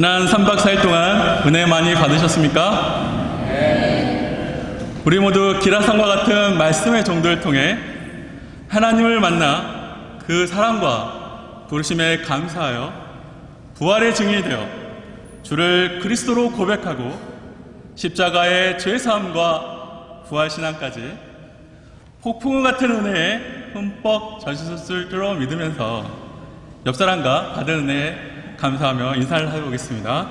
지난 3박 4일 동안 은혜 많이 받으셨습니까? 네. 우리 모두 기라성과 같은 말씀의 정도를 통해 하나님을 만나 그 사랑과 부르심에 감사하여 부활의 증인이 되어 주를 그리스도로 고백하고 십자가의 죄사함과 부활신앙까지 폭풍우 같은 은혜에 흠뻑 젖으셨을 줄로 믿으면서 옆사람과 받은 은혜에 감사하며 인사를 해보겠습니다.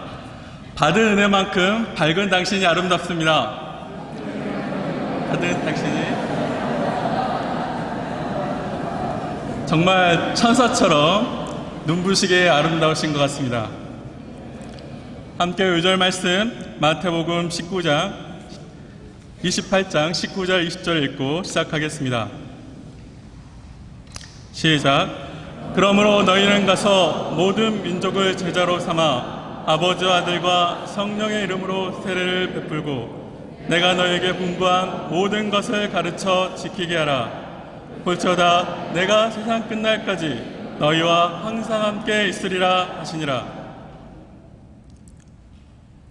받은 은혜만큼 밝은 당신이 아름답습니다. 받은 당신이 정말 천사처럼 눈부시게 아름다우신 것 같습니다. 함께 요절 말씀 마태복음 19장 28장 19절 20절 읽고 시작하겠습니다. 시작. 그러므로 너희는 가서 모든 민족을 제자로 삼아 아버지와 아들과 성령의 이름으로 세례를 베풀고 내가 너희에게 분부한 모든 것을 가르쳐 지키게 하라. 볼지어다 내가 세상 끝날까지 너희와 항상 함께 있으리라 하시니라.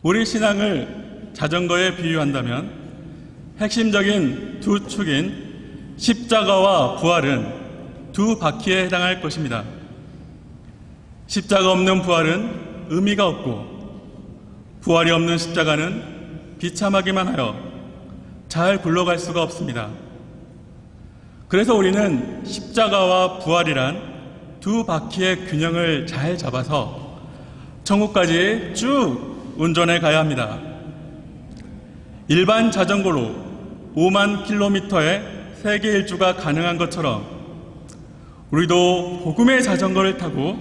우리 신앙을 자전거에 비유한다면 핵심적인 두 축인 십자가와 부활은 두 바퀴에 해당할 것입니다. 십자가 없는 부활은 의미가 없고 부활이 없는 십자가는 비참하기만 하여 잘 굴러갈 수가 없습니다. 그래서 우리는 십자가와 부활이란 두 바퀴의 균형을 잘 잡아서 천국까지 쭉 운전해 가야 합니다. 일반 자전거로 5만 킬로미터의 세계 일주가 가능한 것처럼 우리도 복음의 자전거를 타고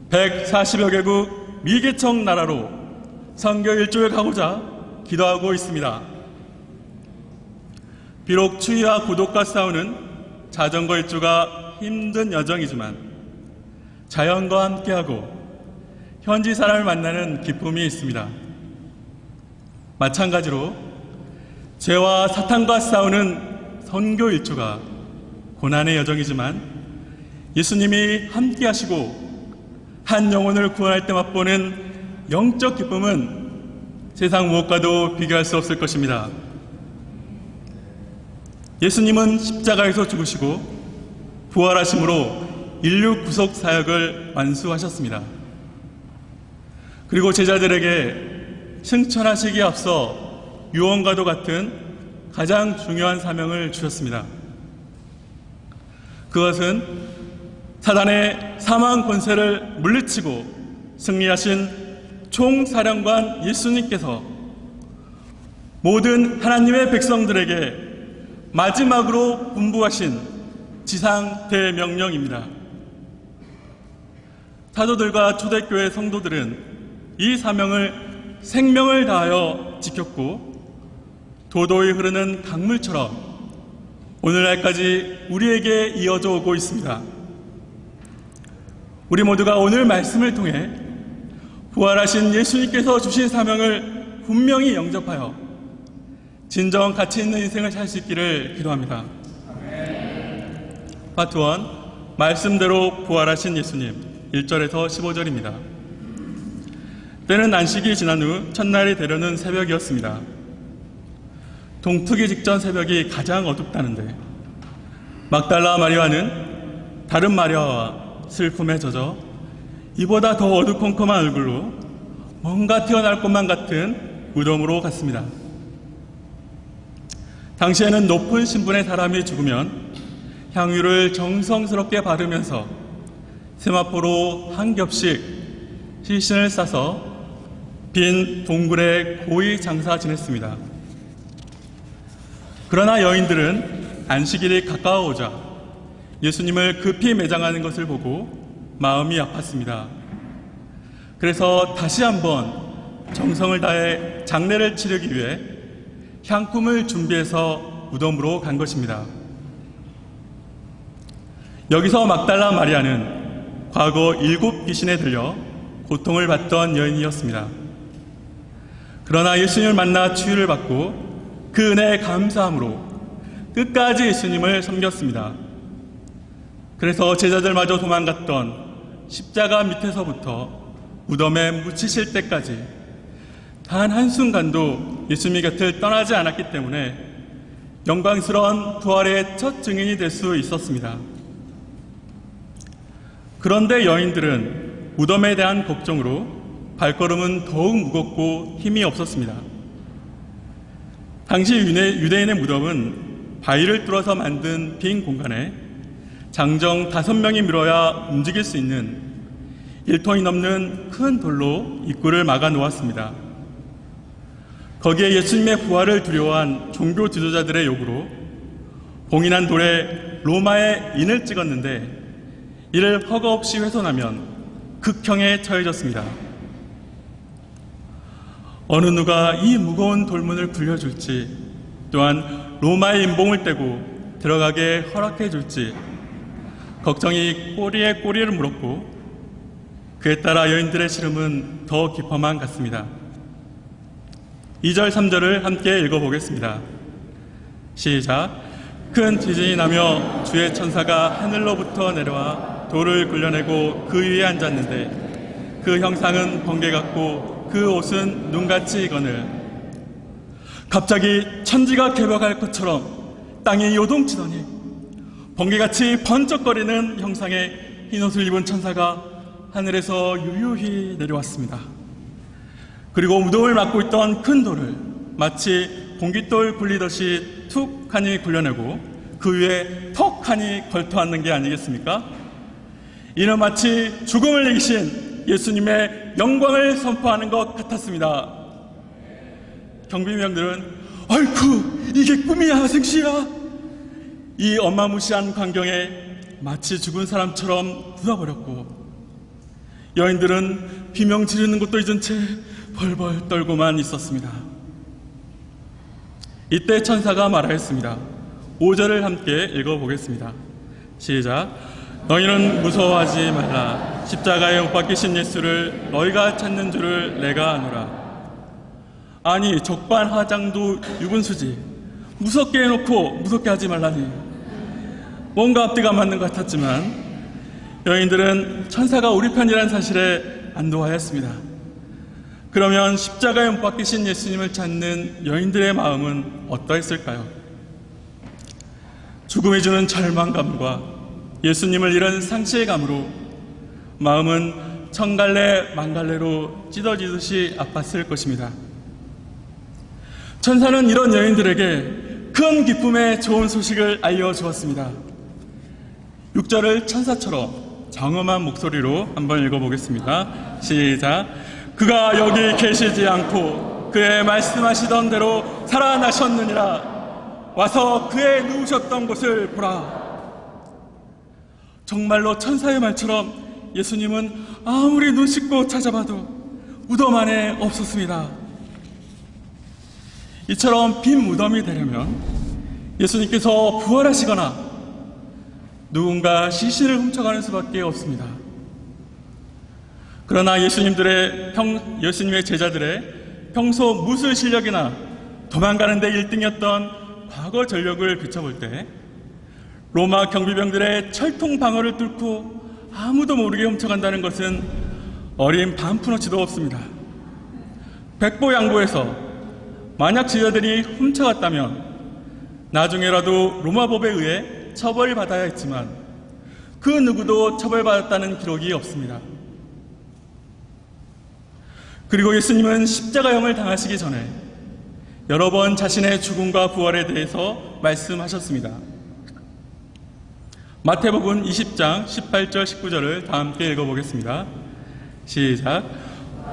140여 개국 미개척 나라로 선교 일주에 가고자 기도하고 있습니다. 비록 추위와 고독과 싸우는 자전거 일주가 힘든 여정이지만 자연과 함께하고 현지 사람을 만나는 기쁨이 있습니다. 마찬가지로 죄와 사탄과 싸우는 선교 일주가 고난의 여정이지만 예수님이 함께 하시고 한 영혼을 구원할 때 맛보는 영적 기쁨은 세상 무엇과도 비교할 수 없을 것입니다. 예수님은 십자가에서 죽으시고 부활하심으로 인류 구속 사역을 완수하셨습니다. 그리고 제자들에게 승천하시기에 앞서 유언과도 같은 가장 중요한 사명을 주셨습니다. 그것은 사단의 사망 권세를 물리치고 승리하신 총사령관 예수님께서 모든 하나님의 백성들에게 마지막으로 분부하신 지상 대명령입니다. 사도들과 초대교회 성도들은 이 사명을 생명을 다하여 지켰고 도도히 흐르는 강물처럼 오늘날까지 우리에게 이어져 오고 있습니다. 우리 모두가 오늘 말씀을 통해 부활하신 예수님께서 주신 사명을 분명히 영접하여 진정 가치 있는 인생을 살 수 있기를 기도합니다. 파트 1 말씀대로 부활하신 예수님 1절에서 15절입니다. 때는 안식이 지난 후 첫날이 되려는 새벽이었습니다. 동트기 직전 새벽이 가장 어둡다는데 막달라 마리아는 다른 마리아와 슬픔에 젖어 이보다 더 어두컴컴한 얼굴로 뭔가 튀어나올 것만 같은 무덤으로 갔습니다. 당시에는 높은 신분의 사람이 죽으면 향유를 정성스럽게 바르면서 세마포로 한 겹씩 시신을 싸서 빈 동굴에 고이 장사 지냈습니다. 그러나 여인들은 안식일이 가까워오자 예수님을 급히 매장하는 것을 보고 마음이 아팠습니다. 그래서 다시 한번 정성을 다해 장례를 치르기 위해 향품을 준비해서 무덤으로 간 것입니다. 여기서 막달라 마리아는 과거 7 귀신에 들려 고통을 받던 여인이었습니다. 그러나 예수님을 만나 치유를 받고 그 은혜에 감사함으로 끝까지 예수님을 섬겼습니다. 그래서 제자들마저 도망갔던 십자가 밑에서부터 무덤에 묻히실 때까지 단 한순간도 예수님의 곁을 떠나지 않았기 때문에 영광스러운 부활의 첫 증인이 될 수 있었습니다. 그런데 여인들은 무덤에 대한 걱정으로 발걸음은 더욱 무겁고 힘이 없었습니다. 당시 유대인의 무덤은 바위를 뚫어서 만든 빈 공간에 장정 5명이 밀어야 움직일 수 있는 1톤이 넘는 큰 돌로 입구를 막아 놓았습니다. 거기에 예수님의 부활을 두려워한 종교 지도자들의 요구로 봉인한 돌에 로마의 인을 찍었는데 이를 허가 없이 훼손하면 극형에 처해졌습니다. 어느 누가 이 무거운 돌문을 굴려줄지, 또한 로마의 인봉을 떼고 들어가게 허락해 줄지 걱정이 꼬리에 꼬리를 물었고, 그에 따라 여인들의 시름은 더 깊어만 갔습니다. 2절 3절을 함께 읽어보겠습니다. 시작. 큰 지진이 나며 주의 천사가 하늘로부터 내려와 돌을 굴려내고 그 위에 앉았는데 그 형상은 번개 같고 그 옷은 눈같이 익거늘. 갑자기 천지가 개벽할 것처럼 땅이 요동치더니 번개같이 번쩍거리는 형상의 흰옷을 입은 천사가 하늘에서 유유히 내려왔습니다. 그리고 무덤을 막고 있던 큰 돌을 마치 공깃돌 굴리듯이 툭 하니 굴려내고 그 위에 턱 하니 걸터앉는 게 아니겠습니까? 이는 마치 죽음을 이기신 예수님의 영광을 선포하는 것 같았습니다. 경비병들은 아이쿠 이게 꿈이야 생시야, 이 어마무시한 광경에 마치 죽은 사람처럼 묻어버렸고, 여인들은 비명 지르는 것도 잊은 채 벌벌 떨고만 있었습니다. 이때 천사가 말하였습니다. 5절을 함께 읽어보겠습니다. 시작. 너희는 무서워하지 말라. 십자가에 못 박히신 예수를 너희가 찾는 줄을 내가 아노라. 아니 적반하장도 유분수지, 무섭게 해놓고 무섭게 하지 말라니. 뭔가 앞뒤가 맞는 것 같았지만 여인들은 천사가 우리 편이라는 사실에 안도하였습니다. 그러면 십자가에 못 박히신 예수님을 찾는 여인들의 마음은 어떠했을까요? 죽음이 주는 절망감과 예수님을 잃은 상실감으로 마음은 천갈래 만갈래로 찢어지듯이 아팠을 것입니다. 천사는 이런 여인들에게 큰 기쁨의 좋은 소식을 알려주었습니다. 6절을 천사처럼 장엄한 목소리로 한번 읽어보겠습니다. 시작. 그가 여기 계시지 않고 그의 말씀하시던 대로 살아나셨느니라. 와서 그의 누우셨던 곳을 보라. 정말로 천사의 말처럼 예수님은 아무리 눈 씻고 찾아봐도 무덤 안에 없었습니다. 이처럼 빈 무덤이 되려면 예수님께서 부활하시거나 누군가 시신을 훔쳐가는 수밖에 없습니다. 그러나 예수님의 제자들의 평소 무술 실력이나 도망가는 데 1등이었던 과거 전력을 비춰볼 때 로마 경비병들의 철통 방어를 뚫고 아무도 모르게 훔쳐간다는 것은 어린 반푼어치도 없습니다. 백보양보에서 만약 제자들이 훔쳐갔다면 나중에라도 로마법에 의해 처벌받아야 했지만 그 누구도 처벌받았다는 기록이 없습니다. 그리고 예수님은 십자가형을 당하시기 전에 여러 번 자신의 죽음과 부활에 대해서 말씀하셨습니다. 마태복음 20장 18절 19절을 다 함께 읽어보겠습니다. 시작.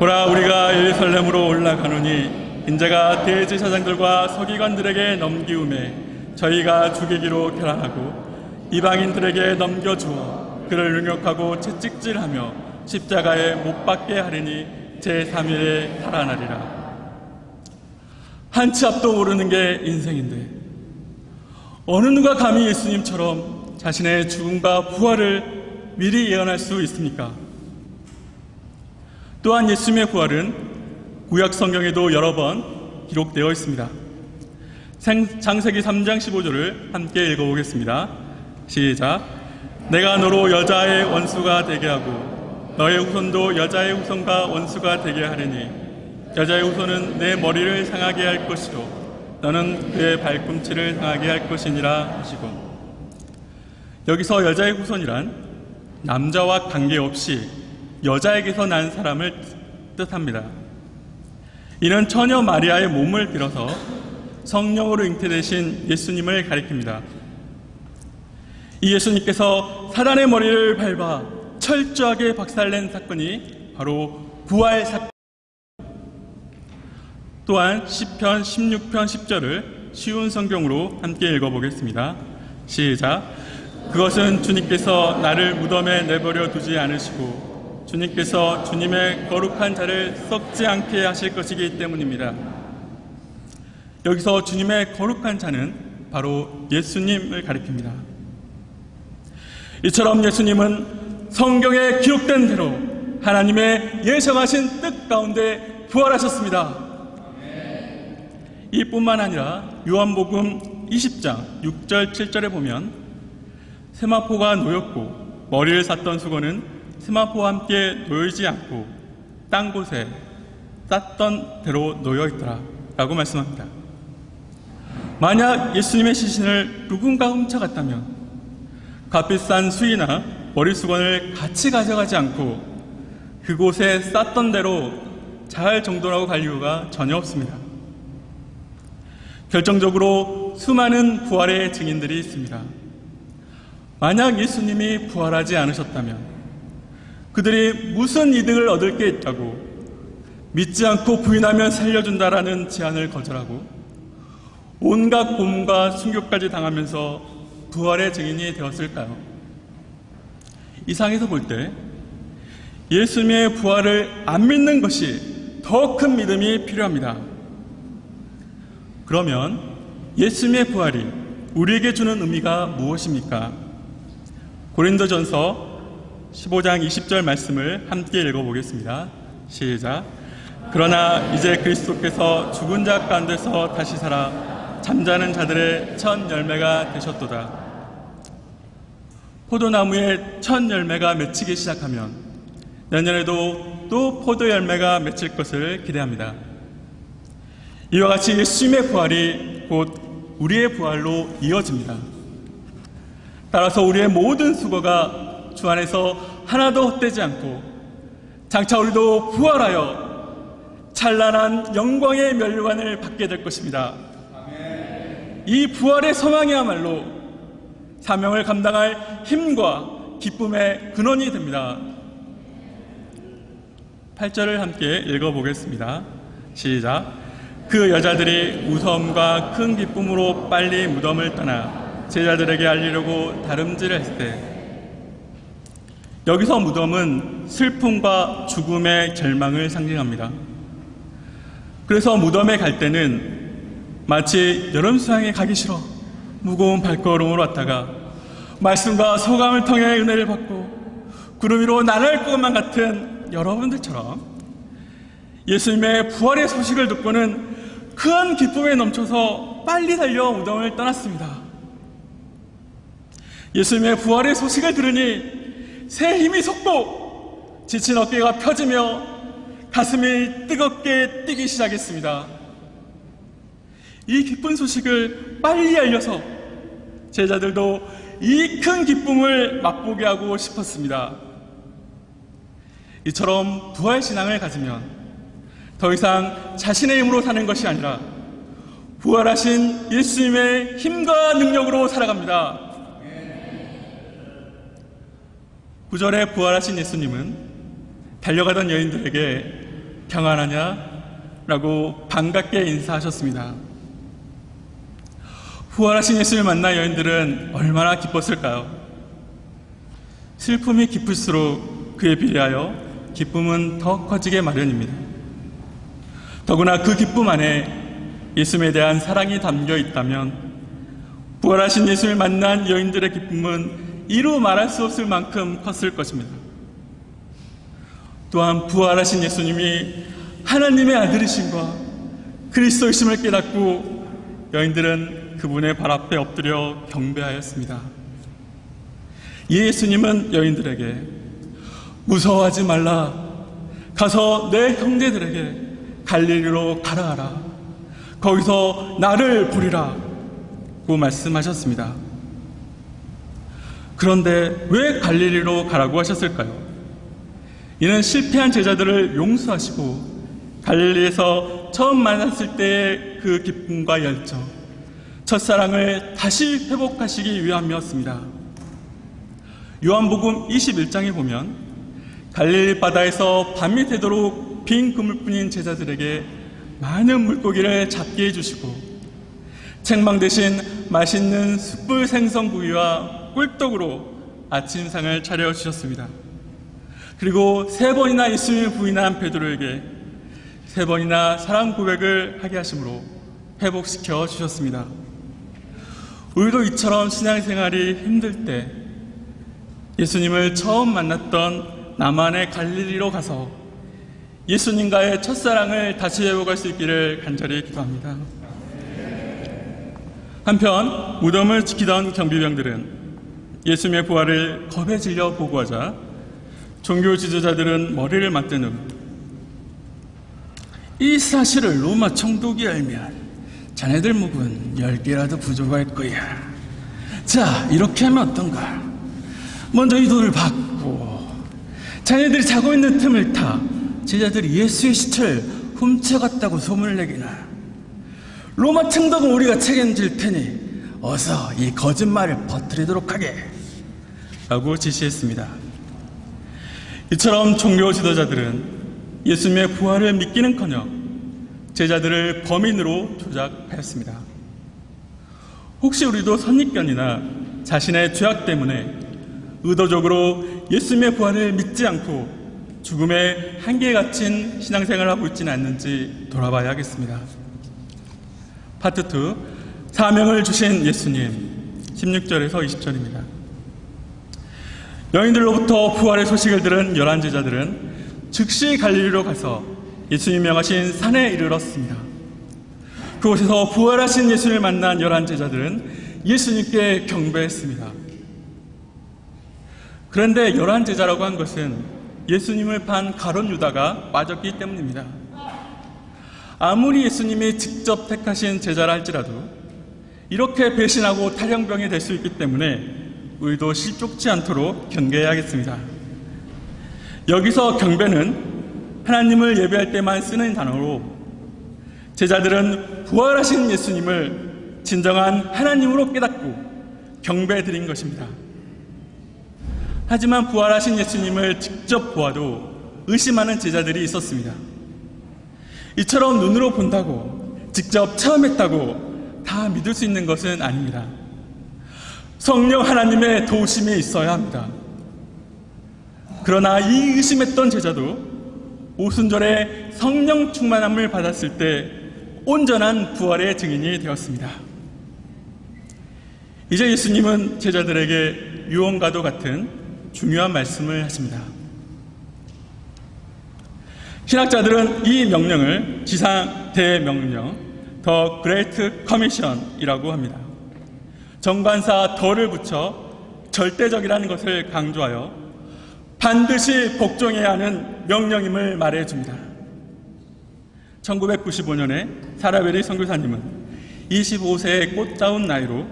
보라, 우리가 예루살렘으로 올라가노니 인자가 대제사장들과 서기관들에게 넘기움에 저희가 죽이기로 결단하고 이방인들에게 넘겨주어 그를 능욕하고 채찍질하며 십자가에 못 박게 하리니 제3일에 살아나리라. 한치 앞도 모르는 게 인생인데 어느 누가 감히 예수님처럼 자신의 죽음과 부활을 미리 예언할 수 있습니까? 또한 예수님의 부활은 구약 성경에도 여러 번 기록되어 있습니다. 창세기 3장 15절을 함께 읽어보겠습니다. 시작. 내가 너로 여자의 원수가 되게 하고 너의 후손도 여자의 후손과 원수가 되게 하리니 여자의 후손은 내 머리를 상하게 할 것이요 너는 그의 발꿈치를 상하게 할 것이니라 하시고, 여기서 여자의 후손이란 남자와 관계없이 여자에게서 난 사람을 뜻합니다. 이는 처녀 마리아의 몸을 빌어서 성령으로 잉태되신 예수님을 가리킵니다. 이 예수님께서 사단의 머리를 밟아 철저하게 박살낸 사건이 바로 부활 사건. 또한 시편 16편 10절을 쉬운 성경으로 함께 읽어보겠습니다. 시작. 그것은 주님께서 나를 무덤에 내버려 두지 않으시고 주님께서 주님의 거룩한 자를 썩지 않게 하실 것이기 때문입니다. 여기서 주님의 거룩한 자는 바로 예수님을 가리킵니다. 이처럼 예수님은 성경에 기록된 대로 하나님의 예정하신 뜻 가운데 부활하셨습니다. 이뿐만 아니라 요한복음 20장 6절 7절에 보면 세마포가 놓였고 머리를 쌌던 수건은 세마포와 함께 놓이지 않고 딴 곳에 쌌던 대로 놓여있더라 라고 말씀합니다. 만약 예수님의 시신을 누군가 훔쳐갔다면 값비싼 수의나 머리수건을 같이 가져가지 않고 그곳에 쌌던 대로 잘 정돈하고 갈 이유가 전혀 없습니다. 결정적으로 수많은 부활의 증인들이 있습니다. 만약 예수님이 부활하지 않으셨다면 그들이 무슨 이득을 얻을 게 있다고 믿지 않고 부인하면 살려준다라는 제안을 거절하고 온갖 고문과 순교까지 당하면서 부활의 증인이 되었을까요? 이 상에서 볼 때 예수님의 부활을 안 믿는 것이 더 큰 믿음이 필요합니다. 그러면 예수님의 부활이 우리에게 주는 의미가 무엇입니까? 고린도전서 15장 20절 말씀을 함께 읽어보겠습니다. 시작. 그러나 이제 그리스도께서 죽은 자 가운데서 다시 살아 잠자는 자들의 첫 열매가 되셨도다. 포도나무에 첫 열매가 맺히기 시작하면 내년에도 또 포도 열매가 맺힐 것을 기대합니다. 이와 같이 예수님의 부활이 곧 우리의 부활로 이어집니다. 따라서 우리의 모든 수고가 주 안에서 하나도 헛되지 않고 장차 우리도 부활하여 찬란한 영광의 면류관을 받게 될 것입니다. 이 부활의 소망이야말로 사명을 감당할 힘과 기쁨의 근원이 됩니다. 8절을 함께 읽어보겠습니다. 시작. 그 여자들이 무서움과 큰 기쁨으로 빨리 무덤을 떠나 제자들에게 알리려고 다름질을 했을 때, 여기서 무덤은 슬픔과 죽음의 절망을 상징합니다. 그래서 무덤에 갈 때는 마치 여름 수양에 가기 싫어 무거운 발걸음으로 왔다가 말씀과 소감을 통해 은혜를 받고 구름 위로 나를 것만 같은 여러분들처럼 예수님의 부활의 소식을 듣고는 큰 기쁨에 넘쳐서 빨리 달려 무덤을 떠났습니다. 예수님의 부활의 소식을 들으니 새 힘이 솟고 지친 어깨가 펴지며 가슴이 뜨겁게 뛰기 시작했습니다. 이 기쁜 소식을 빨리 알려서 제자들도 이 큰 기쁨을 맛보게 하고 싶었습니다. 이처럼 부활신앙을 가지면 더 이상 자신의 힘으로 사는 것이 아니라 부활하신 예수님의 힘과 능력으로 살아갑니다. 9절에 부활하신 예수님은 달려가던 여인들에게 평안하냐? 라고 반갑게 인사하셨습니다. 부활하신 예수님을 만나 여인들은 얼마나 기뻤을까요? 슬픔이 깊을수록 그에 비례하여 기쁨은 더 커지게 마련입니다. 더구나 그 기쁨 안에 예수님에 대한 사랑이 담겨 있다면 부활하신 예수님을 만난 여인들의 기쁨은 이루 말할 수 없을 만큼 컸을 것입니다. 또한 부활하신 예수님이 하나님의 아들이심과 그리스도이심을 깨닫고 여인들은 그분의 발 앞에 엎드려 경배하였습니다. 예수님은 여인들에게 무서워하지 말라. 가서 내 형제들에게 갈릴리로 가라 하라. 거기서 나를 보리라 고 말씀하셨습니다. 그런데 왜 갈릴리로 가라고 하셨을까요? 이는 실패한 제자들을 용서하시고 갈릴리에서 처음 만났을 때의 그 기쁨과 열정, 첫사랑을 다시 회복하시기 위함이었습니다. 요한복음 21장에 보면 갈릴리 바다에서 밤이 되도록 빈 그물뿐인 제자들에게 많은 물고기를 잡게 해주시고 책망 대신 맛있는 숯불 생선구이와 꿀떡으로 아침상을 차려주셨습니다. 그리고 3번이나 예수님을 부인한 베드로에게 3번이나 사랑 고백을 하게 하심으로 회복시켜 주셨습니다. 우리도 이처럼 신앙생활이 힘들 때 예수님을 처음 만났던 남한의 갈릴리로 가서 예수님과의 첫사랑을 다시 회복할 수 있기를 간절히 기도합니다. 한편 무덤을 지키던 경비병들은 예수님의 부활을 겁에 질려 보고하자 종교 지도자들은 머리를 맞댄 후 이 사실을 로마 총독이 알면 자네들 목은 10개라도 부족할 거야. 자, 이렇게 하면 어떤가? 먼저 이 돈을 받고 자네들이 자고 있는 틈을 타 제자들이 예수의 시체를 훔쳐갔다고 소문을 내기나. 로마 총독은 우리가 책임질 테니 어서 이 거짓말을 퍼뜨리도록 하게 라고 지시했습니다. 이처럼 종교 지도자들은 예수님의 부활을 믿기는커녕 제자들을 범인으로 조작하였습니다. 혹시 우리도 선입견이나 자신의 죄악 때문에 의도적으로 예수님의 부활을 믿지 않고 죽음의 한계에 갇힌 신앙생활을 하고 있지는 않는지 돌아봐야겠습니다. 파트 2, 사명을 주신 예수님, 16절에서 20절입니다. 여인들로부터 부활의 소식을 들은 11제자들은 즉시 갈릴리로 가서 예수님이 명하신 산에 이르렀습니다. 그곳에서 부활하신 예수님을 만난 11제자들은 예수님께 경배했습니다. 그런데 11제자라고 한 것은 예수님을 판 가룟 유다가 빠졌기 때문입니다. 아무리 예수님이 직접 택하신 제자라 할지라도 이렇게 배신하고 탈영병이 될 수 있기 때문에 우리도 실족지 않도록 경계해야겠습니다. 여기서 경배는 하나님을 예배할 때만 쓰는 단어로 제자들은 부활하신 예수님을 진정한 하나님으로 깨닫고 경배드린 것입니다. 하지만 부활하신 예수님을 직접 보아도 의심하는 제자들이 있었습니다. 이처럼 눈으로 본다고 직접 체험했다고 다 믿을 수 있는 것은 아닙니다. 성령 하나님의 도우심이 있어야 합니다. 그러나 이 의심했던 제자도 오순절에 성령 충만함을 받았을 때 온전한 부활의 증인이 되었습니다. 이제 예수님은 제자들에게 유언과도 같은 중요한 말씀을 하십니다. 신학자들은 이 명령을 지상 대명령, 더 그레이트 커미션이라고 합니다. 정관사 더를 붙여 절대적이라는 것을 강조하여 반드시 복종해야 하는 명령임을 말해줍니다. 1995년에 사라베리 선교사님은 25세의 꽃다운 나이로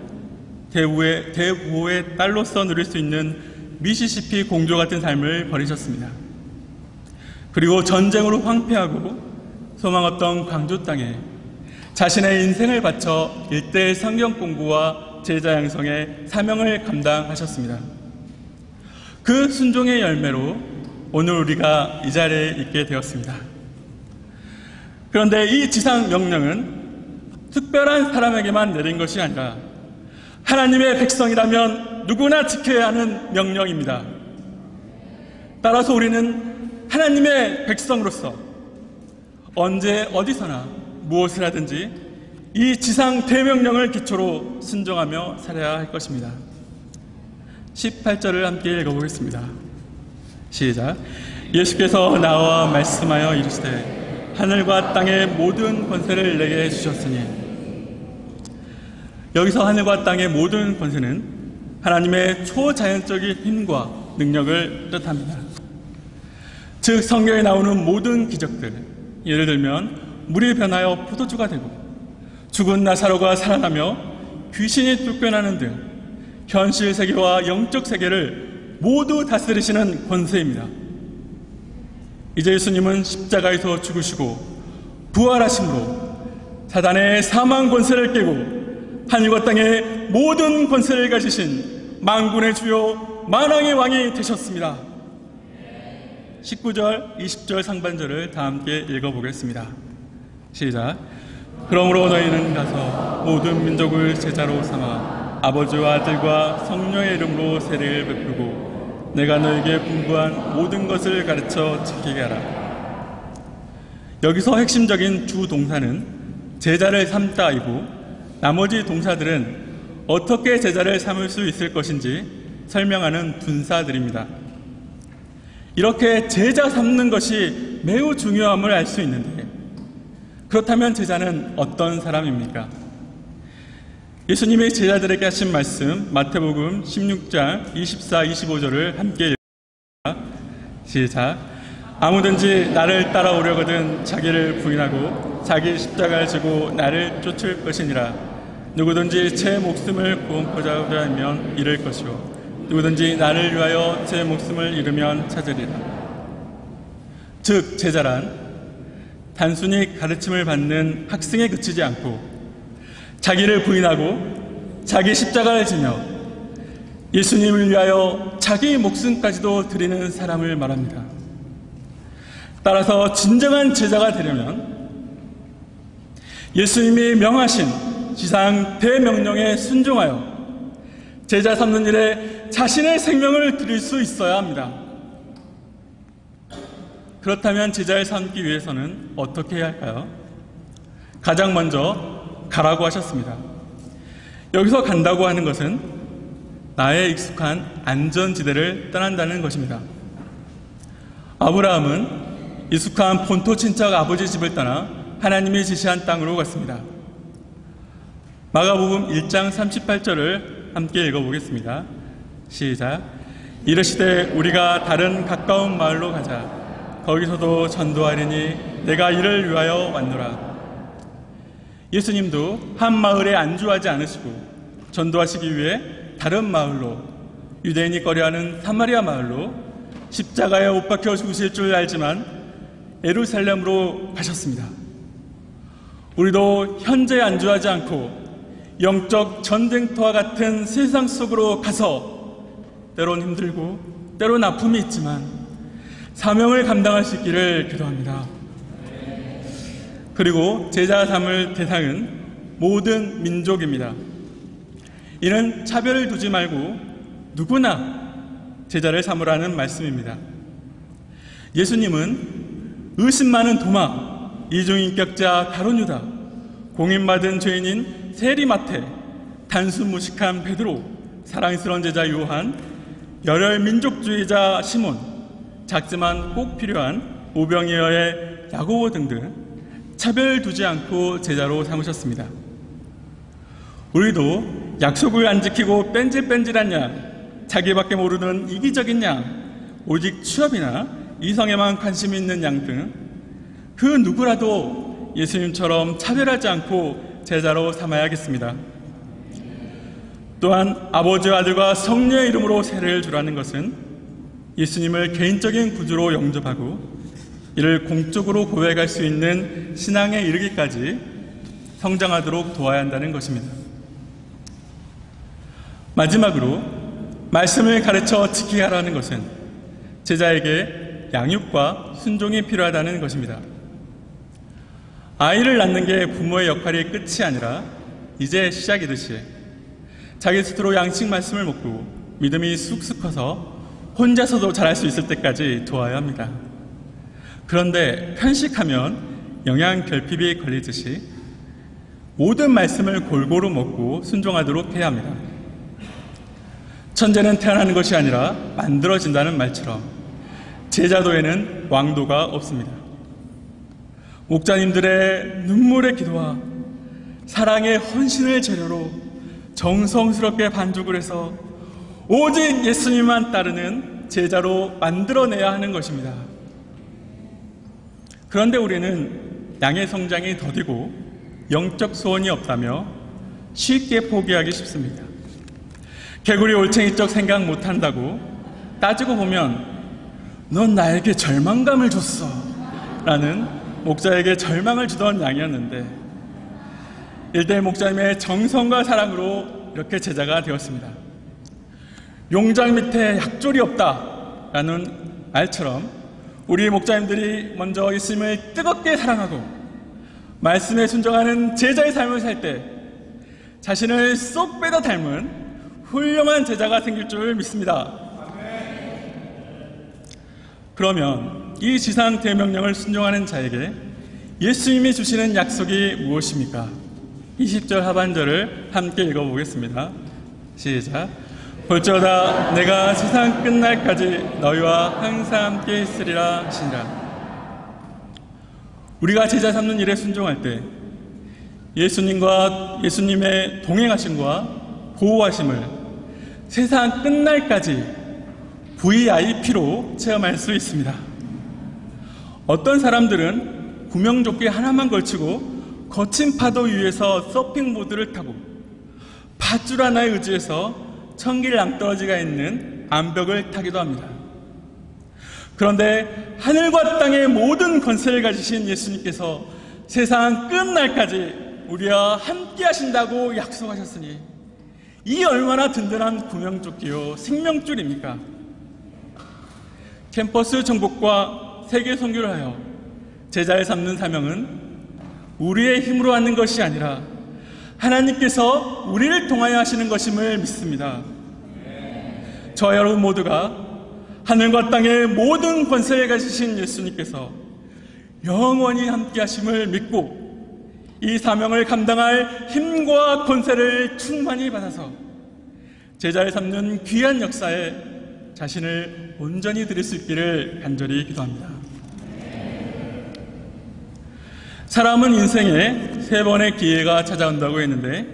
대부호의 딸로서 누릴 수 있는 미시시피 공주 같은 삶을 버리셨습니다. 그리고 전쟁으로 황폐하고 소망 없던 광주 땅에 자신의 인생을 바쳐 일대의 성경 공부와 제자 양성의 사명을 감당하셨습니다. 그 순종의 열매로 오늘 우리가 이 자리에 있게 되었습니다. 그런데 이 지상 명령은 특별한 사람에게만 내린 것이 아니라 하나님의 백성이라면 누구나 지켜야 하는 명령입니다. 따라서 우리는 하나님의 백성으로서 언제 어디서나 무엇을 하든지 이 지상 대명령을 기초로 순종하며 살아야 할 것입니다. 18절을 함께 읽어보겠습니다. 시작. 예수께서 나와 말씀하여 이르시되 하늘과 땅의 모든 권세를 내게 주셨으니. 여기서 하늘과 땅의 모든 권세는 하나님의 초자연적인 힘과 능력을 뜻합니다. 즉 성경에 나오는 모든 기적들, 예를 들면 물이 변하여 포도주가 되고 죽은 나사로가 살아나며 귀신이 쫓겨나는 등 현실 세계와 영적 세계를 모두 다스리시는 권세입니다. 이제 예수님은 십자가에서 죽으시고 부활하심으로 사단의 사망 권세를 깨고 하늘과 땅의 모든 권세를 가지신 만군의 주요 만왕의 왕이 되셨습니다. 19절, 20절 상반절을 다 함께 읽어보겠습니다. 시작. 그러므로 너희는 가서 모든 민족을 제자로 삼아 아버지와 아들과 성령의 이름으로 세례를 베풀고 내가 너에게 분부한 모든 것을 가르쳐 지키게 하라. 여기서 핵심적인 주 동사는 제자를 삼다이고 나머지 동사들은 어떻게 제자를 삼을 수 있을 것인지 설명하는 분사들입니다. 이렇게 제자 삼는 것이 매우 중요함을 알 수 있는데, 그렇다면 제자는 어떤 사람입니까? 예수님이 제자들에게 하신 말씀 마태복음 16장 24, 25절을 함께 읽습니다. 시작. 아무든지 나를 따라오려거든 자기를 부인하고 자기 십자가를 지고 나를 쫓을 것이니라. 누구든지 제 목숨을 구원하고자 하면 잃을 것이요 누구든지 나를 위하여 제 목숨을 잃으면 찾으리라. 즉 제자란 단순히 가르침을 받는 학생에 그치지 않고 자기를 부인하고 자기 십자가를 지며 예수님을 위하여 자기 목숨까지도 드리는 사람을 말합니다. 따라서 진정한 제자가 되려면 예수님이 명하신 지상 대명령에 순종하여 제자 삼는 일에 자신의 생명을 드릴 수 있어야 합니다. 그렇다면 제자를 삼기 위해서는 어떻게 해야 할까요? 가장 먼저 가라고 하셨습니다. 여기서 간다고 하는 것은 나의 익숙한 안전지대를 떠난다는 것입니다. 아브라함은 익숙한 본토 친척 아버지 집을 떠나 하나님이 지시한 땅으로 갔습니다. 마가복음 1장 38절을 함께 읽어보겠습니다. 시작. 이르시되 우리가 다른 가까운 마을로 가자. 거기서도 전도하리니 내가 이를 위하여 왔노라. 예수님도 한 마을에 안주하지 않으시고 전도하시기 위해 다른 마을로, 유대인이 꺼려하는 사마리아 마을로 십자가에 못 박혀 죽으실 줄 알지만 예루살렘으로 가셨습니다. 우리도 현재 안주하지 않고 영적 전쟁터와 같은 세상 속으로 가서 때론 힘들고 때론 아픔이 있지만 사명을 감당할 수 있기를 기도합니다. 그리고 제자 삼을 대상은 모든 민족입니다. 이는 차별을 두지 말고 누구나 제자를 삼으라는 말씀입니다. 예수님은 의심 많은 도마, 이중인격자 가룟유다, 공인받은 죄인인 세리마테, 단순 무식한 베드로, 사랑스러운 제자 요한, 열혈 민족주의자 시몬, 작지만 꼭 필요한 오병이어의 야고보 등등 차별 두지 않고 제자로 삼으셨습니다. 우리도 약속을 안 지키고 뺀질뺀질한 양, 자기밖에 모르는 이기적인 양, 오직 취업이나 이성에만 관심이 있는 양 등 그 누구라도 예수님처럼 차별하지 않고 제자로 삼아야겠습니다. 또한 아버지와 아들과 성령의 이름으로 세례를 주라는 것은 예수님을 개인적인 구주로 영접하고 이를 공적으로 고백할 수 있는 신앙에 이르기까지 성장하도록 도와야 한다는 것입니다. 마지막으로 말씀을 가르쳐 지키게 하라는 것은 제자에게 양육과 순종이 필요하다는 것입니다. 아이를 낳는 게 부모의 역할이 끝이 아니라 이제 시작이듯이 자기 스스로 양식 말씀을 먹고 믿음이 쑥쑥 커서 혼자서도 잘할 수 있을 때까지 도와야 합니다. 그런데 편식하면 영양 결핍이 걸리듯이 모든 말씀을 골고루 먹고 순종하도록 해야 합니다. 천재는 태어나는 것이 아니라 만들어진다는 말처럼 제자도에는 왕도가 없습니다. 목자님들의 눈물의 기도와 사랑의 헌신을 재료로 정성스럽게 반죽을 해서 오직 예수님만 따르는 제자로 만들어내야 하는 것입니다. 그런데 우리는 양의 성장이 더디고 영적 소원이 없다며 쉽게 포기하기 쉽습니다. 개구리 올챙이적 생각 못한다고 따지고 보면 넌 나에게 절망감을 줬어 라는 목자에게 절망을 주던 양이었는데 1대1 목자님의 정성과 사랑으로 이렇게 제자가 되었습니다. 용장 밑에 약졸이 없다 라는 말처럼 우리 목자님들이 먼저 예수님을 뜨겁게 사랑하고 말씀에 순종하는 제자의 삶을 살 때 자신을 쏙 빼다 닮은 훌륭한 제자가 생길 줄 믿습니다. 그러면 이 지상 대명령을 순종하는 자에게 예수님이 주시는 약속이 무엇입니까? 20절 하반절을 함께 읽어보겠습니다. 시작. 볼지어다 내가 세상 끝날까지 너희와 항상 함께 있으리라 하시니라. 우리가 제자 삼는 일에 순종할 때 예수님의 동행하심과 보호하심을 세상 끝날까지 VIP로 체험할 수 있습니다. 어떤 사람들은 구명조끼 하나만 걸치고 거친 파도 위에서 서핑보드를 타고 밧줄 하나에 의지해서 천길 낭떠러지가 있는 암벽을 타기도 합니다. 그런데 하늘과 땅의 모든 권세를 가지신 예수님께서 세상 끝날까지 우리와 함께 하신다고 약속하셨으니 이 얼마나 든든한 구명조끼요 생명줄입니까? 캠퍼스 정복과 세계 선교를 하여 제자를 삼는 사명은 우리의 힘으로 하는 것이 아니라 하나님께서 우리를 통하여 하시는 것임을 믿습니다. 저 여러분 모두가 하늘과 땅의 모든 권세를 가지신 예수님께서 영원히 함께 하심을 믿고 이 사명을 감당할 힘과 권세를 충만히 받아서 제자를 삼는 귀한 역사에 자신을 온전히 드릴 수 있기를 간절히 기도합니다. 사람은 인생에 3번의 기회가 찾아온다고 했는데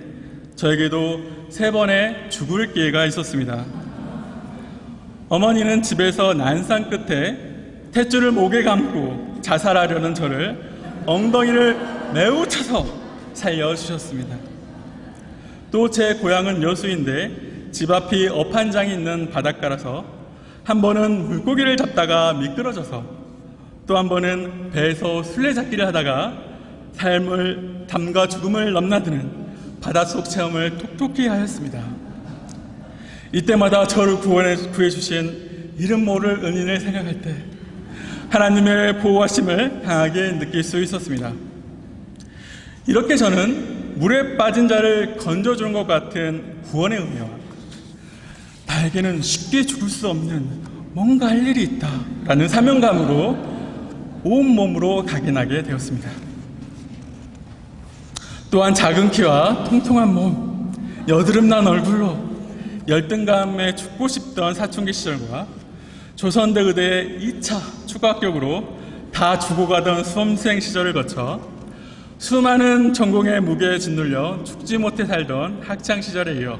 저에게도 3번의 죽을 기회가 있었습니다. 어머니는 집에서 난상 끝에 탯줄을 목에 감고 자살하려는 저를 엉덩이를 매우 쳐서 살려주셨습니다. 또 제 고향은 여수인데 집 앞이 업한장이 있는 바닷가라서 한 번은 물고기를 잡다가 미끄러져서 또 한 번은 배에서 술래잡기를 하다가 삶과 죽음을 넘나드는 바닷속 체험을 톡톡히 하였습니다. 이때마다 저를 구해주신 이름 모를 은인을 생각할 때 하나님의 보호하심을 강하게 느낄 수 있었습니다. 이렇게 저는 물에 빠진 자를 건져주는 것 같은 구원의 의미와 나에게는 쉽게 죽을 수 없는 뭔가 할 일이 있다라는 사명감으로 온몸으로 각인하게 되었습니다. 또한 작은 키와 통통한 몸, 여드름난 얼굴로 열등감에 죽고 싶던 사춘기 시절과 조선대 의대의 2차 추가 합격으로 다 죽어가던 수험생 시절을 거쳐 수많은 전공의 무게에 짓눌려 죽지 못해 살던 학창 시절에 이어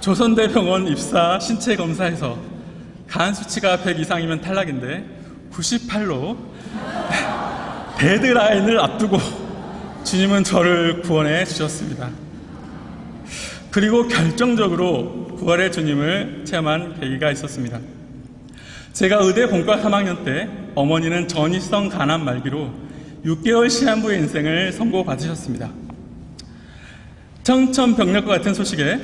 조선대 병원 입사 신체 검사에서 간 수치가 100 이상이면 탈락인데 98로 데드라인을 앞두고 주님은 저를 구원해 주셨습니다. 그리고 결정적으로 부활의 주님을 체험한 계기가 있었습니다. 제가 의대 본과 3학년 때 어머니는 전이성 간암 말기로 6개월 시한부의 인생을 선고받으셨습니다. 청천벽력과 같은 소식에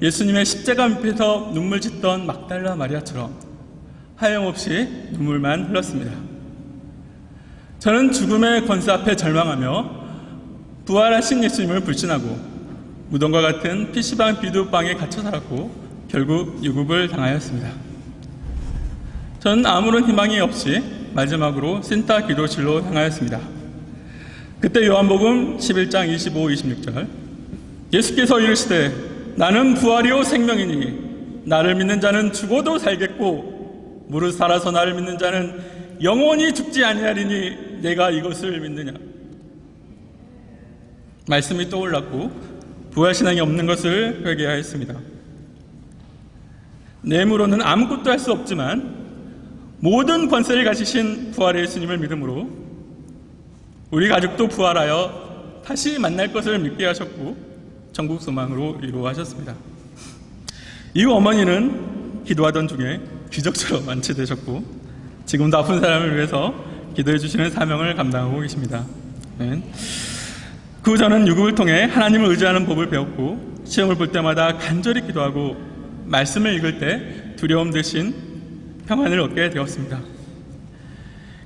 예수님의 십자가 밑에서 눈물 짓던 막달라 마리아처럼 하염없이 눈물만 흘렀습니다. 저는 죽음의 권세 앞에 절망하며 부활하신 예수님을 불신하고 무덤과 같은 PC방 비두방에 갇혀 살았고 결국 유급을 당하였습니다. 저는 아무런 희망이 없이 마지막으로 신타 기도실로 향하였습니다. 그때 요한복음 11장 25, 26절 예수께서 이르시되 나는 부활이요 생명이니 나를 믿는 자는 죽어도 살겠고 무릇 살아서 나를 믿는 자는 영원히 죽지 아니하리니 내가 이것을 믿느냐. 말씀이 떠올랐고 부활신앙이 없는 것을 회개하였습니다. 내 힘으로는 아무것도 할 수 없지만 모든 권세를 가지신 부활의 예수님을 믿음으로 우리 가족도 부활하여 다시 만날 것을 믿게 하셨고 천국 소망으로 이루어하셨습니다. 이후 어머니는 기도하던 중에 기적처럼 완치되셨고 지금도 아픈 사람을 위해서 기도해 주시는 사명을 감당하고 계십니다. 그 후 저는 유급을 통해 하나님을 의지하는 법을 배웠고 시험을 볼 때마다 간절히 기도하고 말씀을 읽을 때 두려움 대신 평안을 얻게 되었습니다.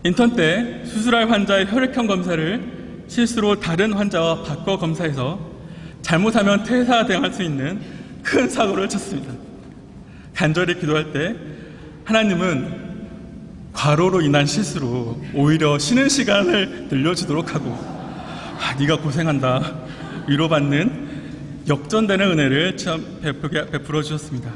인턴 때 수술할 환자의 혈액형 검사를 실수로 다른 환자와 바꿔 검사해서 잘못하면 퇴사당할 수 있는 큰 사고를 쳤습니다. 간절히 기도할 때 하나님은 과로로 인한 실수로 오히려 쉬는 시간을 늘려주도록 하고 네가 고생한다 위로받는 역전되는 은혜를 베풀어 주셨습니다.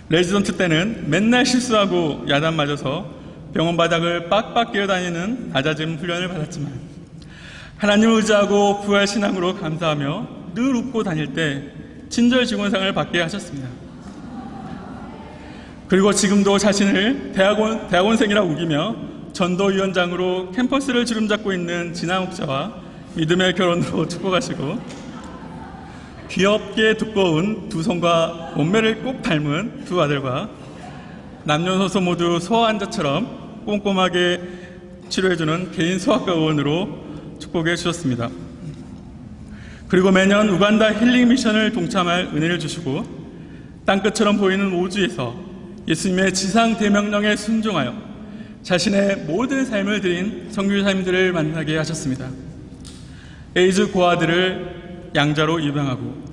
레지던트 때는 맨날 실수하고 야단 맞아서 병원 바닥을 빡빡 기어다니는 낮아짐 훈련을 받았지만 하나님을 의지하고 부활신앙으로 감사하며 늘 웃고 다닐 때 친절직원상을 받게 하셨습니다. 그리고 지금도 자신을 대학원생이라 우기며 전도위원장으로 캠퍼스를 주름잡고 있는 진아 목사와 믿음의 결혼으로 축복하시고 귀엽게 두꺼운 두 손과 몸매를 꼭 닮은 두 아들과 남녀노소 모두 소아 환자처럼 꼼꼼하게 치료해주는 개인 소아과 의원으로 축복해 주셨습니다. 그리고 매년 우간다 힐링 미션을 동참할 은혜를 주시고 땅끝처럼 보이는 오주에서 예수님의 지상 대명령에 순종하여 자신의 모든 삶을 드린 선교사님들을 만나게 하셨습니다. 에이즈 고아들을 양자로 입양하고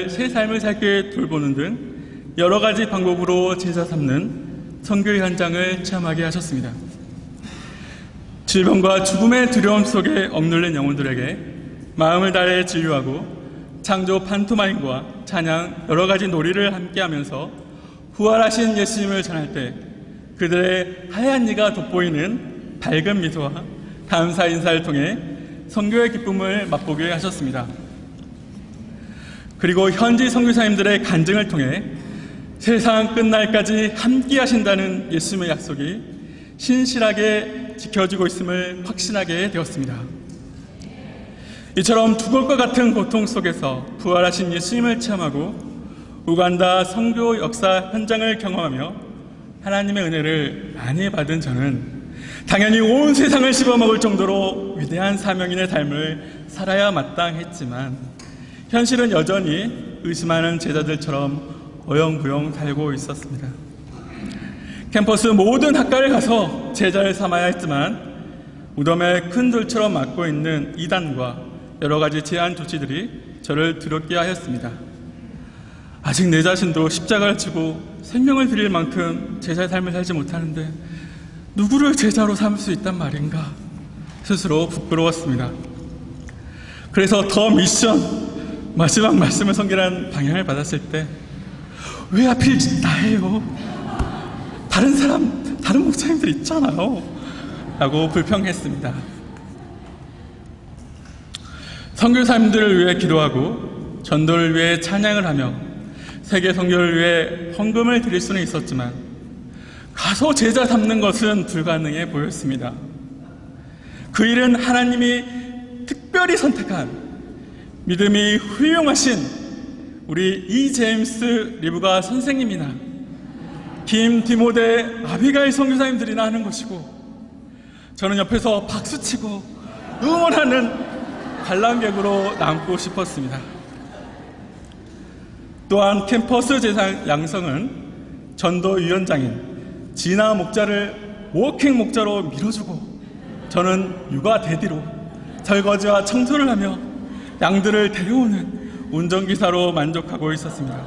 새 삶을 살게 돌보는 등 여러 가지 방법으로 제자 삼는 선교의 현장을 체험하게 하셨습니다. 질병과 죽음의 두려움 속에 억눌린 영혼들에게 마음을 다해 진료하고 창조 판토마임과 찬양 여러 가지 놀이를 함께하면서 부활하신 예수님을 전할 때 그들의 하얀 이가 돋보이는 밝은 미소와 감사 인사를 통해 선교의 기쁨을 맛보게 하셨습니다. 그리고 현지 선교사님들의 간증을 통해 세상 끝날까지 함께 하신다는 예수님의 약속이 신실하게 지켜지고 있음을 확신하게 되었습니다. 이처럼 죽을 것 같은 고통 속에서 부활하신 예수님을 체험하고 우간다 선교 역사 현장을 경험하며 하나님의 은혜를 많이 받은 저는 당연히 온 세상을 씹어먹을 정도로 위대한 사명인의 삶을 살아야 마땅했지만 현실은 여전히 의심하는 제자들처럼 어영부영 살고 있었습니다. 캠퍼스 모든 학과를 가서 제자를 삼아야 했지만 무덤에 큰 돌처럼 막고 있는 이단과 여러 가지 제한 조치들이 저를 두렵게 하였습니다. 아직 내 자신도 십자가를 지고 생명을 드릴 만큼 제자의 삶을 살지 못하는데 누구를 제자로 삼을 수 있단 말인가 스스로 부끄러웠습니다. 그래서 더 미션 마지막 말씀을 섬기라는 방향을 받았을 때 왜 하필 나예요? 다른 목사님들 있잖아요 라고 불평했습니다. 선교사님들을 위해 기도하고 전도를 위해 찬양을 하며 세계 선교를 위해 헌금을 드릴 수는 있었지만 가서 제자 삼는 것은 불가능해 보였습니다. 그 일은 하나님이 특별히 선택한 믿음이 훌륭하신 우리 이 제임스 리브가 선생님이나 김 디모데 아비가일 선교사님들이나 하는 것이고 저는 옆에서 박수치고 응원하는 관람객으로 남고 싶었습니다. 또한 캠퍼스 제사 양성은 전도위원장인 진아 목자를 워킹 목자로 밀어주고 저는 육아 대디로 설거지와 청소를 하며 양들을 데려오는 운전기사로 만족하고 있었습니다.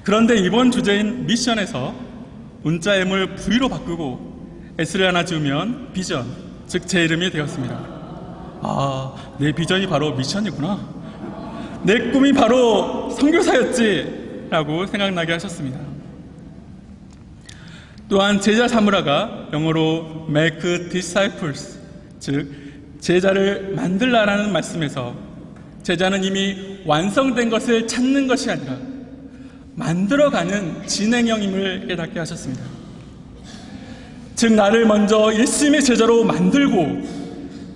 그런데 이번 주제인 미션에서 문자 M을 V로 바꾸고 S를 하나 지우면 비전, 즉 제 이름이 되었습니다. 내 비전이 바로 미션이구나. 내 꿈이 바로 선교사였지 라고 생각나게 하셨습니다. 또한 제자 사무라가 영어로 make disciples, 즉 제자를 만들라라는 말씀에서 제자는 이미 완성된 것을 찾는 것이 아니라 만들어가는 진행형임을 깨닫게 하셨습니다. 즉 나를 먼저 예수님의 제자로 만들고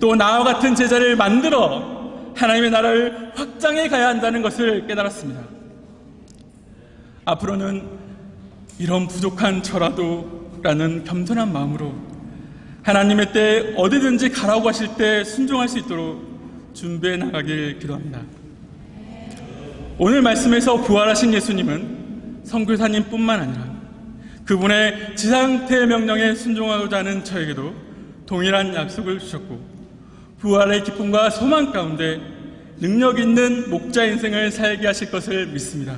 또 나와 같은 제자를 만들어 하나님의 나라를 확장해 가야 한다는 것을 깨달았습니다. 앞으로는 이런 부족한 저라도 라는 겸손한 마음으로 하나님의 때 어디든지 가라고 하실 때 순종할 수 있도록 준비해 나가길 기도합니다. 오늘 말씀에서 부활하신 예수님은 선교사님뿐만 아니라 그분의 지상태의 명령에 순종하고자 하는 저에게도 동일한 약속을 주셨고 부활의 기쁨과 소망 가운데 능력 있는 목자 인생을 살게 하실 것을 믿습니다.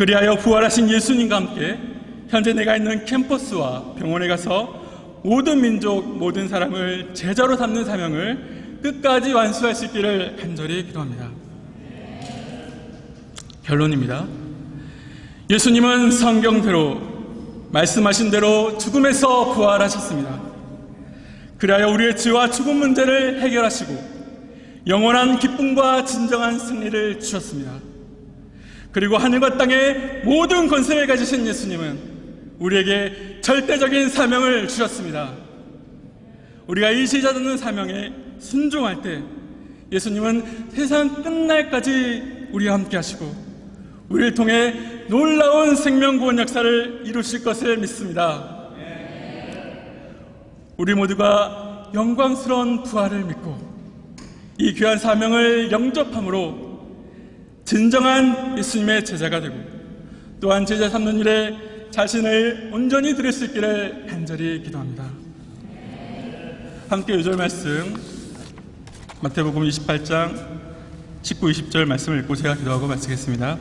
그리하여 부활하신 예수님과 함께 현재 내가 있는 캠퍼스와 병원에 가서 모든 민족, 모든 사람을 제자로 삼는 사명을 끝까지 완수할 수 있기를 간절히 기도합니다. 결론입니다. 예수님은 성경대로 말씀하신 대로 죽음에서 부활하셨습니다. 그리하여 우리의 죄와 죽음 문제를 해결하시고 영원한 기쁨과 진정한 승리를 주셨습니다. 그리고 하늘과 땅의 모든 권세를 가지신 예수님은 우리에게 절대적인 사명을 주셨습니다. 우리가 이 제자 되는 사명에 순종할 때 예수님은 세상 끝날까지 우리와 함께 하시고 우리를 통해 놀라운 생명구원 역사를 이루실 것을 믿습니다. 우리 모두가 영광스러운 부활을 믿고 이 귀한 사명을 영접함으로 진정한 예수님의 제자가 되고 또한 제자 삼는 일에 자신을 온전히 드릴 수 있기를 간절히 기도합니다. 함께 요절 말씀 마태복음 28장 19, 20절 말씀을 읽고 제가 기도하고 마치겠습니다.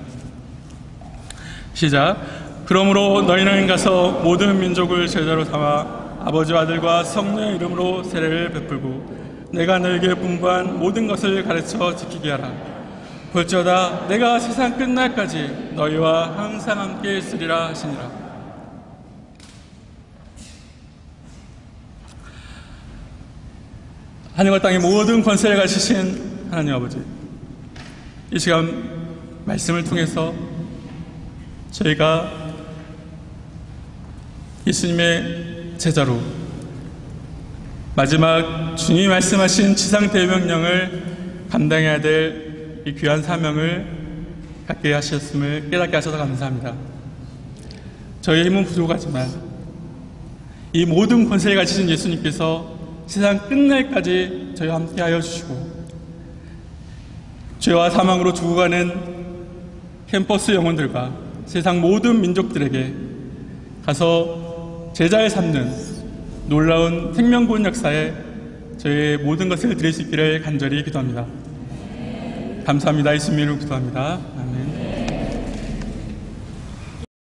시작. 그러므로 너희는 가서 모든 민족을 제자로 삼아 아버지와 아들과 성령의 이름으로 세례를 베풀고 내가 너에게 분부한 모든 것을 가르쳐 지키게 하라. 볼지어다 내가 세상 끝날까지 너희와 항상 함께 있으리라 하시니라. 하늘과 땅의 모든 권세를 가지신 하나님 아버지, 이 시간 말씀을 통해서 저희가 예수님의 제자로 마지막 주님이 말씀하신 지상대명령을 감당해야 될 이 귀한 사명을 갖게 하셨음을 깨닫게 하셔서 감사합니다. 저희의 힘은 부족하지만 이 모든 권세를 가지신 예수님께서 세상 끝날까지 저희와 함께하여 주시고 죄와 사망으로 죽어가는 캠퍼스 영혼들과 세상 모든 민족들에게 가서 제자를 삼는 놀라운 생명구원 역사에 저희의 모든 것을 드릴 수 있기를 간절히 기도합니다. 감사합니다. 예수님 이름으로 기도합니다. 아멘.